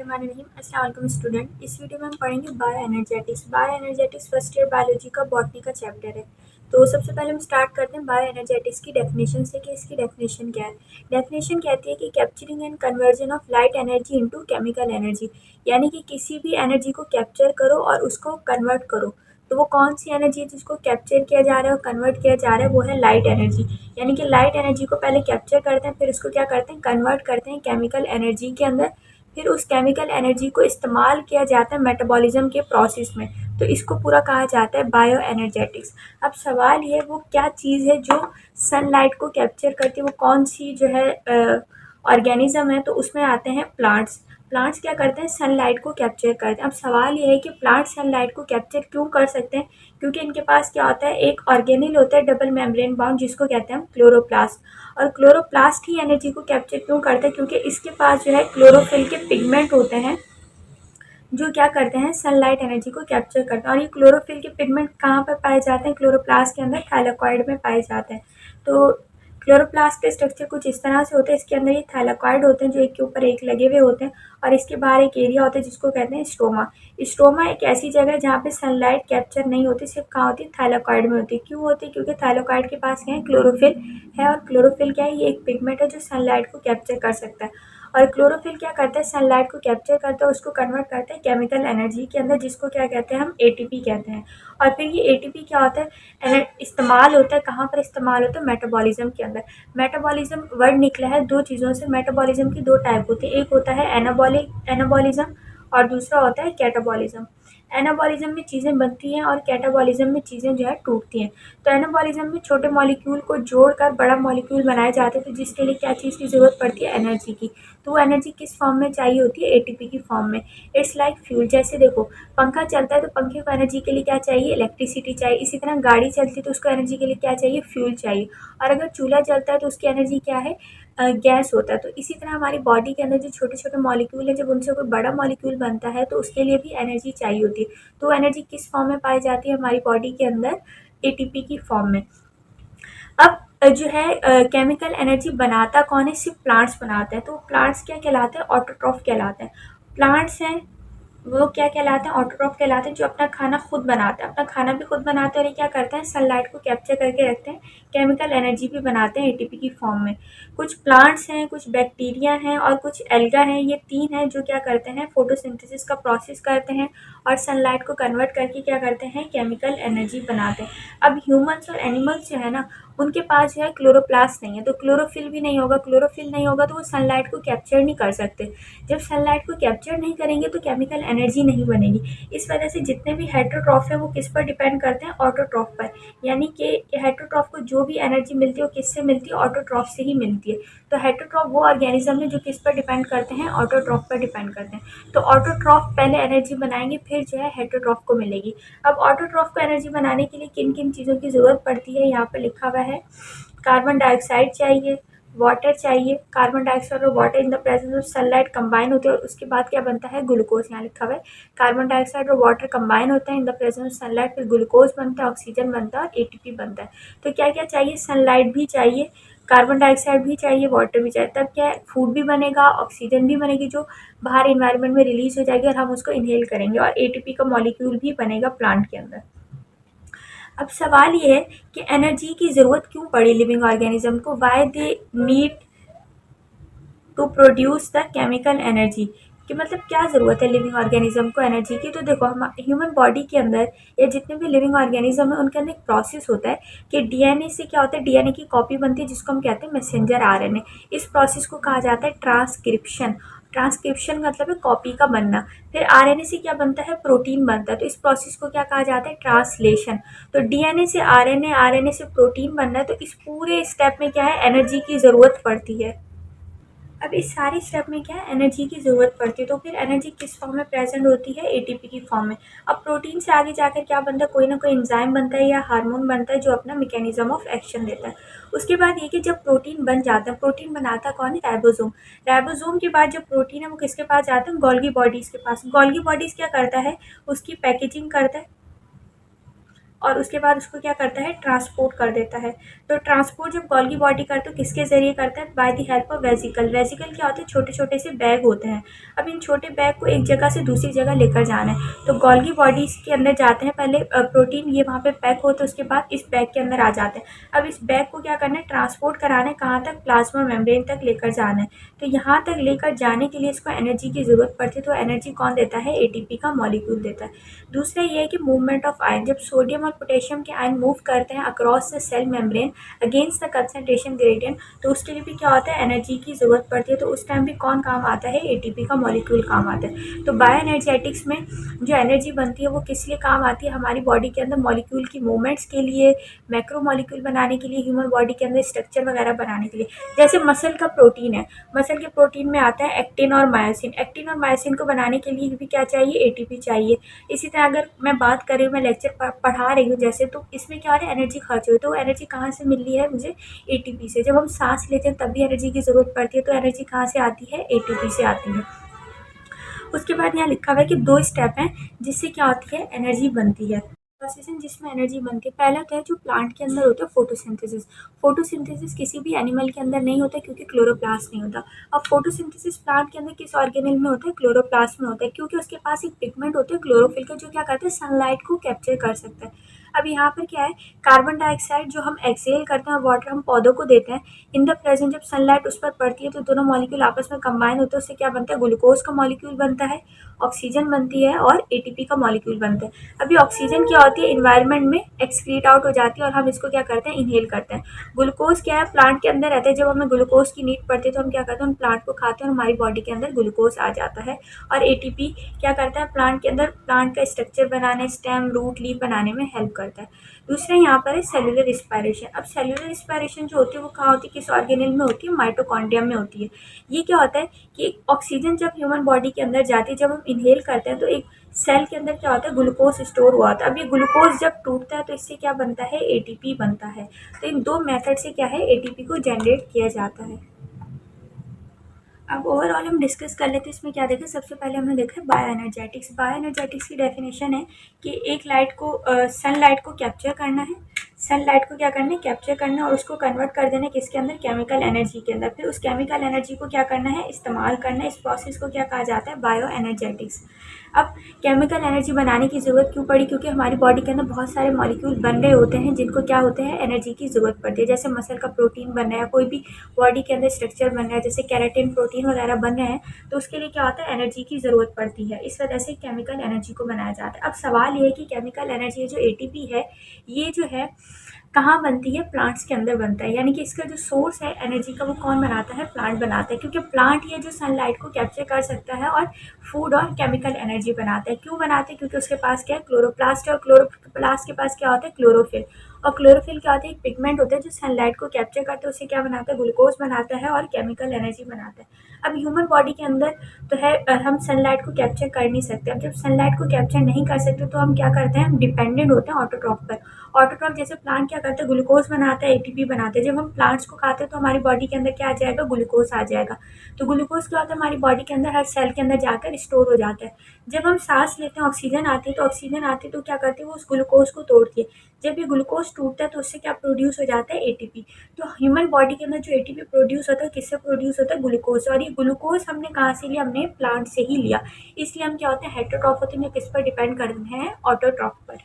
बिस्मिल्लाहिर्रहमानिर्रहीम। अस्सलाम वालेकुम स्टूडेंट। इस वीडियो में हम पढ़ेंगे bio energetics. Bio energetics first year biology का बॉटनी का चैप्टर है। तो सबसे पहले हम स्टार्ट करते हैं बायो एनर्जेटिक्स की डेफिनेशन से कि इसकी डेफिनेशन क्या है। डेफिनेशन कहती है कि capturing and conversion of light energy into chemical energy, यानी कि किसी भी एनर्जी को कैप्चर करो और उसको कन्वर्ट करो। तो वो कौन सी एनर्जी है जिसको कैप्चर किया जा रहा है और कन्वर्ट किया जा रहा है, वो है लाइट एनर्जी। यानी कि लाइट एनर्जी को पहले कैप्चर करते हैं, फिर उसको क्या करते हैं, कन्वर्ट करते हैं केमिकल एनर्जी के अंदर। फिर उस केमिकल एनर्जी को इस्तेमाल किया जाता है मेटाबॉलिज्म के प्रोसेस में। तो इसको पूरा कहा जाता है बायो एनर्जेटिक्स। अब सवाल ये, वो क्या चीज़ है जो सनलाइट को कैप्चर करती है, वो कौन सी जो है ऑर्गेनिज्म है। तो उसमें आते हैं प्लांट्स। प्लांट्स क्या करते हैं, सनलाइट को कैप्चर करते हैं। अब सवाल ये है कि प्लांट सनलाइट को कैप्चर क्यों कर सकते हैं, क्योंकि इनके पास क्या होता है, एक ऑर्गेनिल होता है डबल मेम्ब्रेन बाउंड, जिसको कहते हैं क्लोरोप्लास्ट। और क्लोरोप्लास्ट ही एनर्जी को कैप्चर क्यों करता है, क्योंकि इसके पास जो है क्लोरोफिल के पिगमेंट होते हैं जो क्या करते हैं, सनलाइट एनर्जी को कैप्चर करते हैं। और ये क्लोरोफिल के पिगमेंट कहाँ पर पाए जाते हैं, क्लोरोप्लास्ट के अंदर थैलेकॉइड में पाए जाते हैं। तो क्लोरोप्लास्ट के स्ट्रक्चर कुछ इस तरह से होते हैं। इसके अंदर ये थैलेकॉइड होते हैं जो एक के ऊपर एक लगे हुए होते हैं, और इसके बाहर एक एरिया होता है जिसको कहते हैं स्ट्रोमा। स्ट्रोमा एक ऐसी जगह है जहाँ पे सनलाइट कैप्चर नहीं होती, सिर्फ कहाँ होती है, थैलेकॉइड में होती है। क्यों होती है, क्योंकि थैलेकॉइड के पास क्या है, क्लोरोफिल है। और क्लोरोफिल क्या है, ये एक पिगमेंट है जो सनलाइट को कैप्चर कर सकता है। और क्लोरोफिल क्या करता है, सनलाइट को कैप्चर करता है, उसको कन्वर्ट करता है केमिकल एनर्जी के अंदर, जिसको क्या कहते हैं, हम एटीपी कहते हैं। और फिर ये एटीपी क्या होता है, इस्तेमाल होता है, कहाँ पर इस्तेमाल होता है, मेटाबॉलिज्म के अंदर। मेटाबॉलिज्म वर्ड निकला है दो चीज़ों से। मेटाबॉलिज्म की दो टाइप होती है, एक होता है एनाबॉलिज्म और दूसरा होता है कैटाबॉलिज्म। एनाबॉलिज्म में चीज़ें बनती हैं और कैटाबॉलिज्म में चीज़ें जो है टूटती हैं। तो एनाबॉलिज्म में छोटे मॉलिक्यूल को जोड़कर बड़ा मॉलिक्यूल बनाए जाते हैं, तो जिसके लिए क्या चीज़ की ज़रूरत पड़ती है, एनर्जी की। तो वो एनर्जी किस फॉर्म में चाहिए होती है, एटीपी की फॉर्म में। It's like fuel. जैसे देखो, पंखा चलता है तो पंखे को एनर्जी के लिए क्या चाहिए, इलेक्ट्रिसिटी चाहिए। इसी तरह गाड़ी चलती है तो उसको एनर्जी के लिए क्या चाहिए, फ्यूल चाहिए। और अगर चूल्हा जलता है तो उसकी एनर्जी क्या है, गैस होता है। तो इसी तरह हमारी बॉडी के अंदर जो छोटे छोटे मॉलिक्यूल है, जब उनसे कोई बड़ा मॉलिक्यूल बनता है तो उसके लिए भी एनर्जी चाहिए होती है। तो एनर्जी किस फॉर्म में पाई जाती है हमारी बॉडी के अंदर, एटीपी की फॉर्म में। अब जो है केमिकल एनर्जी बनाता कौन है, सिर्फ प्लांट्स बनाते हैं। तो प्लांट्स क्या कहलाते हैं, ऑटोट्रॉफ कहलाते हैं। प्लांट्स हैं वो क्या कहलाते हैं, ऑटोट्रॉफ कहलाते हैं, जो अपना खाना खुद बनाते हैं। अपना खाना भी खुद बनाते हैं और ये क्या करते हैं, सनलाइट को कैप्चर करके रखते हैं, केमिकल एनर्जी भी बनाते हैं एटीपी की फॉर्म में। कुछ प्लांट्स हैं, कुछ बैक्टीरिया हैं और कुछ एल्गा हैं। ये तीन हैं जो क्या करते हैं, फोटोसिंथेसिस का प्रोसेस करते हैं और सनलाइट को कन्वर्ट करके क्या करते हैं, केमिकल एनर्जी बनाते हैं। अब ह्यूमन्स और एनिमल्स जो है ना, उनके पास जो है क्लोरोप्लास्ट नहीं है, तो क्लोरोफिल भी नहीं होगा। क्लोरोफिल नहीं होगा तो वो सनलाइट को कैप्चर नहीं कर सकते। जब सनलाइट को कैप्चर नहीं करेंगे तो केमिकल एनर्जी नहीं बनेगी। इस वजह से जितने भी हेटरोट्रॉफ है वो किस पर डिपेंड करते हैं, ऑटोट्रॉफ पर। यानी कि हेटरोट्रॉफ को जो भी एनर्जी मिलती है वो किससे मिलती है, ऑटोट्रॉफ से ही मिलती है। तो हेटरोट्रॉफ वो ऑर्गेनिज्म है जो किस पर डिपेंड करते हैं, ऑटोट्रॉफ पर डिपेंड करते हैं। तो ऑटोट्रॉफ पहले एनर्जी बनाएंगे, फिर जो है हेटरोट्रॉफ को मिलेगी। अब ऑटोट्रॉफ को एनर्जी बनाने के लिए किन किन चीज़ों की ज़रूरत पड़ती है, यहाँ पर लिखा हुआ है। कार्बन डाइऑक्साइड चाहिए, वाटर चाहिए। कार्बन डाइऑक्साइड और water in the presence of sunlight combine होते हैं और उसके बाद क्या बनता है, ग्लूकोज। यहाँ लिखा हुआ है कार्बन डाइऑक्साइड और वाटर कंबाइन होते हैं in the presence of sunlight, फिर ग्लूकोज बनता है, ऑक्सीजन बनता है और एटीपी बनता है। तो क्या क्या चाहिए, सनलाइट भी चाहिए, कार्बन डाइऑक्साइड भी चाहिए, वाटर भी चाहिए। तब क्या है, फूड भी बनेगा, ऑक्सीजन भी बनेगी जो बाहर इन्वायरमेंट में रिलीज हो जाएगी और हम उसको इनहेल करेंगे, और एटीपी का मॉलिक्यूल भी बनेगा प्लांट के अंदर। अब सवाल ये है कि एनर्जी की ज़रूरत क्यों पड़ी लिविंग ऑर्गेनिज्म को, why they need to produce the chemical energy, कि मतलब क्या ज़रूरत है लिविंग ऑर्गेनिज्म को एनर्जी की। तो देखो, हम ह्यूमन बॉडी के अंदर या जितने भी लिविंग ऑर्गेनिज्म है उनके अंदर एक प्रोसेस होता है कि डीएनए से क्या होता है, डीएनए की कॉपी बनती है जिसको हम कहते हैं मैसेंजर आरएनए। इस प्रोसेस को कहा जाता है ट्रांसक्रिप्शन। ट्रांसक्रिप्शन मतलब है कॉपी का बनना। फिर आरएनए से क्या बनता है, प्रोटीन बनता है। तो इस प्रोसेस को क्या कहा जाता है, ट्रांसलेशन। तो डीएनए से आरएनए, आरएनए से प्रोटीन बनना है। तो इस पूरे स्टेप में क्या है, एनर्जी की ज़रूरत पड़ती है। अब इस सारे स्टेप में क्या है, एनर्जी की ज़रूरत पड़ती है। तो फिर एनर्जी किस फॉर्म में प्रेजेंट होती है, एटीपी की फॉर्म में। अब प्रोटीन से आगे जाकर क्या बनता है, कोई ना कोई एंजाइम बनता है या हार्मोन बनता है जो अपना मैकेनिज्म ऑफ एक्शन देता है। उसके बाद ये कि जब प्रोटीन बन जाता है, प्रोटीन बनाता कौन है, राइबोसोम। राइबोसोम के बाद जब प्रोटीन है वो किसके पास जाता है, गोल्गी बॉडीज़ के पास। गोल्गी बॉडीज़ क्या करता है, उसकी पैकेजिंग करता है। और उसके बाद उसको क्या करता है, ट्रांसपोर्ट कर देता है। तो ट्रांसपोर्ट जब गोल्गी बॉडी करता है तो किसके ज़रिए करता है, by the help of vesicle. Vesicle क्या होते हैं, छोटे छोटे से बैग होते हैं। अब इन छोटे बैग को एक जगह से दूसरी जगह लेकर जाना है, तो गोल्गी बॉडीज़ के अंदर जाते हैं पहले प्रोटीन, ये वहाँ पे पैक होते हैं, उसके बाद इस बैग के अंदर आ जाते हैं। अब इस बैग को क्या करना है, ट्रांसपोर्ट कराना है, कहाँ तक, प्लाज्मा मेम्ब्रेन तक लेकर जाना है। तो यहाँ तक लेकर जाने के लिए इसको एनर्जी की ज़रूरत पड़ती है, तो एनर्जी कौन देता है, एटीपी का मॉलिक्यूल देता है। दूसरा ये है कि मूवमेंट ऑफ आयन, जब सोडियम और पोटेशियम के आयन मूव करते हैं across the cell membrane against the concentration gradient, तो उसके लिए भी क्या होता है, एनर्जी की ज़रूरत पड़ती है। तो उस टाइम भी कौन काम आता है, एटीपी का मॉलिक्यूल काम आता है। तो बायो एनर्जेटिक्स में जो एनर्जी बनती है वो किस लिए काम आती है, हमारी बॉडी के अंदर मॉलिक्यूल की मूवमेंट्स के लिए, मैक्रो मॉलिक्यूल बनाने के लिए, ह्यूमन बॉडी के अंदर स्ट्रक्चर वगैरह बनाने के लिए। जैसे मसल का प्रोटीन है, मसल के प्रोटीन में आता है एक्टिन और मायोसिन। एक्टिन और मायोसिन को बनाने के लिए भी क्या चाहिए, एटीपी चाहिए। इसी तरह अगर मैं बात कर रही हूँ, मैं लेक्चर पढ़ा रही हूँ जैसे, तो इसमें क्या हो रहा है, एनर्जी खर्च हो रही है। तो एनर्जी कहाँ से मिल रही है मुझे, एटीपी से। जब हम सांस लेते हैं तब भी एनर्जी की ज़रूरत पड़ती है, तो एनर्जी कहाँ से आती है, एटीपी से आती है। उसके बाद यहाँ लिखा हुआ है कि 2 स्टेप हैं जिससे क्या होती है, एनर्जी बनती है। प्रोसेस जिसमें एनर्जी बनती है, पहला तो है जो प्लांट के अंदर होता है, फोटोसिंथेसिस। फोटोसिंथेसिस किसी भी एनिमल के अंदर नहीं होता क्योंकि क्लोरोप्लास्ट नहीं होता। अब फोटोसिंथेसिस प्लांट के अंदर किस ऑर्गेनेल में होता है, क्लोरोप्लास्ट में होता है, क्योंकि उसके पास एक पिगमेंट होता है क्लोरोफिल का, जो क्या करता है, सनलाइट को कैप्चर कर सकता है। अब यहाँ पर क्या है, कार्बन डाइऑक्साइड जो हम एक्सेल करते हैं और वाटर हम पौधों को देते हैं, इन द प्रेजेंट जब सनलाइट उस पर पड़ती है तो दोनों मॉलिक्यूल आपस में कंबाइन होते हैं, उससे क्या बनता है, ग्लूकोज का मॉलिक्यूल बनता है, ऑक्सीजन बनती है और एटीपी का मॉलिक्यूल बनता है। अभी ऑक्सीजन क्या होती है, इन्वायरमेंट में एक्सक्रीट आउट हो जाती है और हम इसको क्या करते हैं, इनहेल करते हैं। ग्लूकोज क्या है, प्लांट के अंदर रहता है, जब हमें ग्लूकोज की नीड पड़ती है तो हम क्या करते हैं, उन प्लांट को खाते हैं और हमारी बॉडी के अंदर ग्लूकोज आ जाता है। और एटीपी क्या करता है, प्लांट के अंदर प्लांट का स्ट्रक्चर बनाने, स्टेम, रूट, लीफ बनाने में हेल्प करता है। दूसरा यहाँ पर है सेलुलर रिस्पायरेशन। अब सेलुलर रिस्पायरेशन जो होती है वो कहाँ होती है, किस ऑर्गेनेल में होती है, माइटोकॉन्ड्रियम में होती है। ये क्या होता है कि ऑक्सीजन जब ह्यूमन बॉडी के अंदर जाती है, जब हम इनहेल करते हैं तो एक सेल के अंदर क्या होता है, ग्लूकोज स्टोर हुआ होता है। अब ये ग्लूकोज जब टूटता है तो इससे क्या बनता है, एटीपी बनता है। तो इन 2 मेथड से क्या है, एटीपी को जनरेट किया जाता है। अब ओवरऑल हम डिस्कस कर लेते हैं, इसमें क्या देखा, सबसे पहले हमने देखा है बायो एनर्जेटिक्स। बायो एनर्जेटिक्स की डेफिनेशन है कि एक लाइट को सनलाइट को कैप्चर करना है, सनलाइट को क्या करना है, कैप्चर करना है और उसको कन्वर्ट कर देना है किसके अंदर, केमिकल एनर्जी के अंदर। फिर उस केमिकल एनर्जी को क्या करना है, इस्तेमाल करना है। इस प्रोसेस को क्या कहा जाता है, बायो एनर्जेटिक्स। अब केमिकल एनर्जी बनाने की ज़रूरत क्यों पड़ी, क्योंकि हमारी बॉडी के अंदर बहुत सारे मॉलिक्यूल बन रहे होते हैं जिनको क्या होते हैं, एनर्जी की ज़रूरत पड़ती है। जैसे मसल का प्रोटीन बन रहा है, कोई भी बॉडी के अंदर स्ट्रक्चर बन रहा है, जैसे केराटिन प्रोटीन वगैरह बन रहे हैं, तो उसके लिए क्या होता है, एनर्जी की ज़रूरत पड़ती है। इस वजह से केमिकल एनर्जी को बनाया जाता है। अब सवाल ये है कि केमिकल एनर्जी जो एटीपी है, ये जो है कहाँ बनती है, प्लांट्स के अंदर बनता है। यानी कि इसका जो सोर्स है एनर्जी का वो कौन बनाता है, प्लांट बनाता है, क्योंकि प्लांट ये जो सनलाइट को कैप्चर कर सकता है और फूड और केमिकल एनर्जी बनाता है। क्यों बनाते हैं, क्योंकि उसके पास क्या है, क्लोरोप्लास्ट है, और क्लोरोप्लास्ट के पास क्या होता है, क्लोरोफिल। और क्लोरोफिल क्या होता है, एक पिगमेंट होता है जो सनलाइट को कैप्चर करता है, उससे क्या बनाता है, ग्लूकोज बनाता है और केमिकल एनर्जी बनाता है। अब ह्यूमन बॉडी के अंदर तो है हम सनलाइट को कैप्चर कर नहीं सकते। अब जब सनलाइट को कैप्चर नहीं कर सकते तो हम क्या करते हैं, हम डिपेंडेंट होते हैं ऑटोट्रॉफ पर। ऑटोट्रॉफ जैसे प्लांट क्या करते हैं, ग्लूकोज बनाता है, एटीपी बनाते हैं। जब हम प्लांट्स को खाते हैं तो हमारी बॉडी के अंदर क्या आ जाएगा, ग्लूकोज आ जाएगा। तो ग्लूकोज क्या होता है, हमारी बॉडी के अंदर हर सेल के अंदर जाकर स्टोर हो जाता है। जब हम सांस लेते हैं, ऑक्सीजन आती है, तो ऑक्सीजन आती है तो क्या करती है, वो उस ग्लूकोज को तोड़ती है। जब ये ग्लूकोज टूटता है तो उससे क्या प्रोड्यूस हो जाता है, एटीपी। तो ह्यूमन बॉडी के अंदर जो एटीपी प्रोड्यूस होता है, किससे प्रोड्यूस होता है, ग्लूकोज। और ये ग्लूकोज हमने कहाँ से लिया, हमने प्लांट से ही लिया। इसलिए हम क्या होते हैं, हेटरोट्रॉफ होते हैं, किस पर डिपेंड करते हैं, ऑटोट्रॉफ पर।